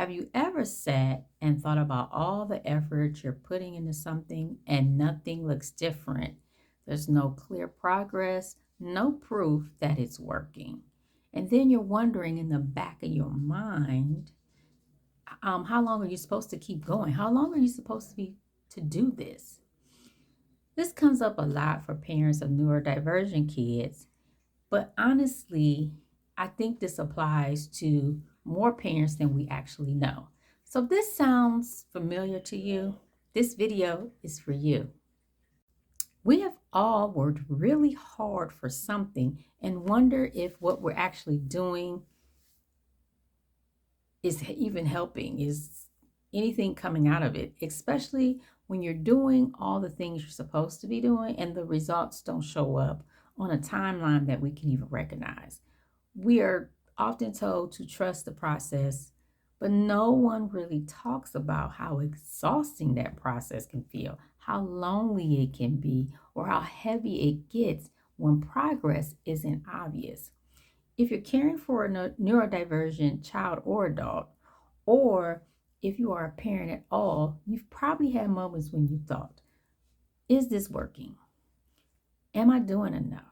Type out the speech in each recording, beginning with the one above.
Have you ever sat and thought about all the effort you're putting into something and nothing looks different? There's no clear progress, no proof that it's working. And then you're wondering in the back of your mind, how long are you supposed to keep going? How long are you supposed to be to do this? This comes up a lot for parents of neurodivergent kids, but honestly, I think this applies to more parents than we actually know. So if this sounds familiar to you, this video is for you. We have all worked really hard for something and wonder if what we're actually doing is even helping, is anything coming out of it, especially when you're doing all the things you're supposed to be doing and the results don't show up on a timeline that we can even recognize. We are often told to trust the process, but no one really talks about how exhausting that process can feel, how lonely it can be, or how heavy it gets when progress isn't obvious. If you're caring for a neurodivergent child or adult, or if you are a parent at all, you've probably had moments when you thought, is this working? Am I doing enough?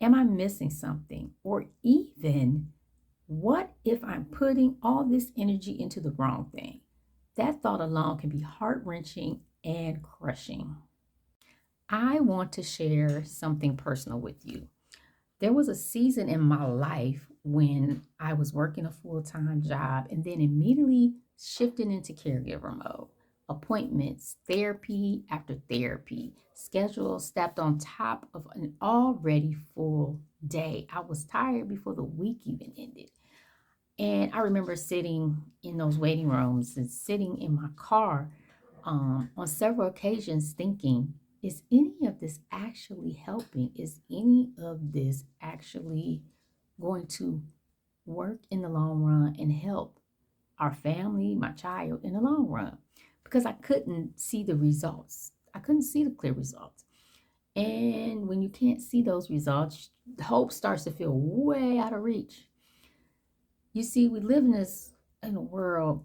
Am I missing something? Or even, what if I'm putting all this energy into the wrong thing? That thought alone can be heart wrenching and crushing. I want to share something personal with you. There was a season in my life when I was working a full time job and then immediately shifting into caregiver mode. Appointments, therapy after therapy, schedules stacked on top of an already full day. I was tired before the week even ended. And I remember sitting in those waiting rooms and sitting in my car on several occasions thinking, is any of this actually helping? Is any of this actually going to work in the long run and help our family, my child in the long run? Because I couldn't see the results. I couldn't see the clear results. And when you can't see those results, hope starts to feel way out of reach. You see, we live in a world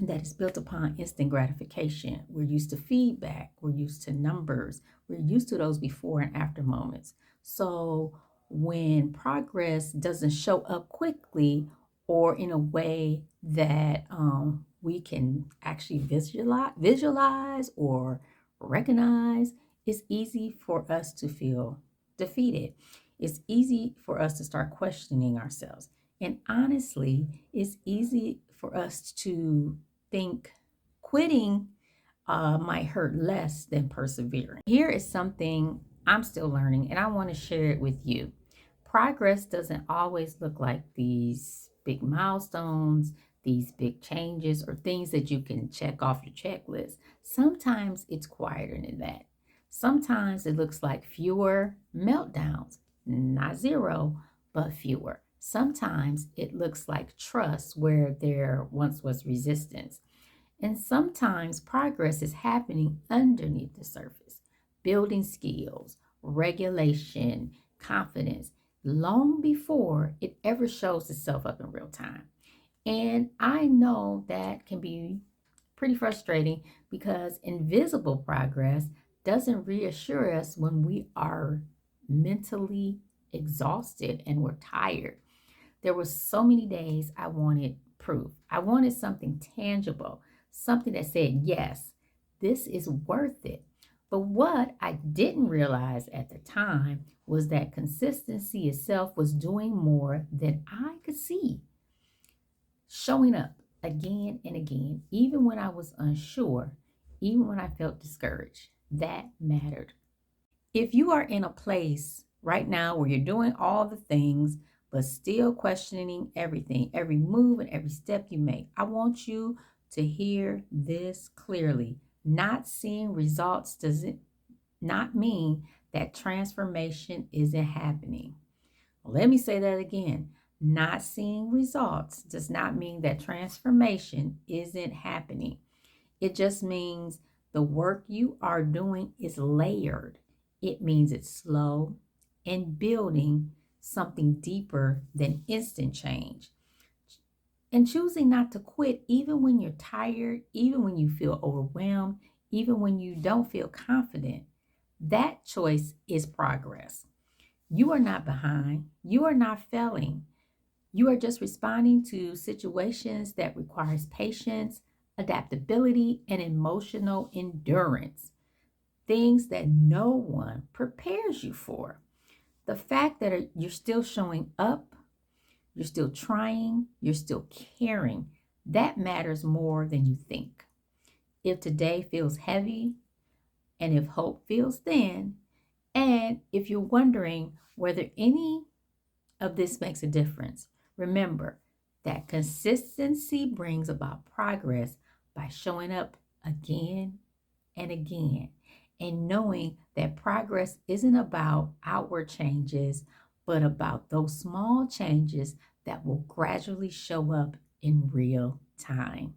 that is built upon instant gratification. We're used to feedback, we're used to numbers, we're used to those before and after moments. So when progress doesn't show up quickly or in a way that we can actually visualize or recognize, it's easy for us to feel defeated. It's easy for us to start questioning ourselves. And honestly, it's easy for us to think quitting might hurt less than persevering. Here is something I'm still learning, and I want to share it with you. Progress doesn't always look like these big milestones, these big changes, or things that you can check off your checklist. Sometimes it's quieter than that. Sometimes it looks like fewer meltdowns, not zero, but fewer. Sometimes it looks like trust where there once was resistance. And sometimes progress is happening underneath the surface, building skills, regulation, confidence, long before it ever shows itself up in real time. And I know that can be pretty frustrating because invisible progress doesn't reassure us when we are mentally exhausted and we're tired. There were so many days I wanted proof. I wanted something tangible, something that said, yes, this is worth it. But what I didn't realize at the time was that consistency itself was doing more than I could see, showing up again and again, even when I was unsure, even when I felt discouraged. That mattered. If you are in a place right now where you're doing all the things, but still questioning everything, every move and every step you make, I want you to hear this clearly. Not seeing results does not mean that transformation isn't happening. Let me say that again. Not seeing results does not mean that transformation isn't happening. It just means the work you are doing is layered. It means it's slow and building something deeper than instant change. And choosing not to quit, even when you're tired, even when you feel overwhelmed, even when you don't feel confident, that choice is progress. You are not behind. You are not failing. You are just responding to situations that requires patience, adaptability, and emotional endurance, things that no one prepares you for. The fact that you're still showing up, you're still trying, you're still caring, that matters more than you think. If today feels heavy and if hope feels thin, and if you're wondering whether any of this makes a difference, remember that consistency brings about progress by showing up again and again, and knowing that progress isn't about outward changes, but about those small changes that will gradually show up in real time.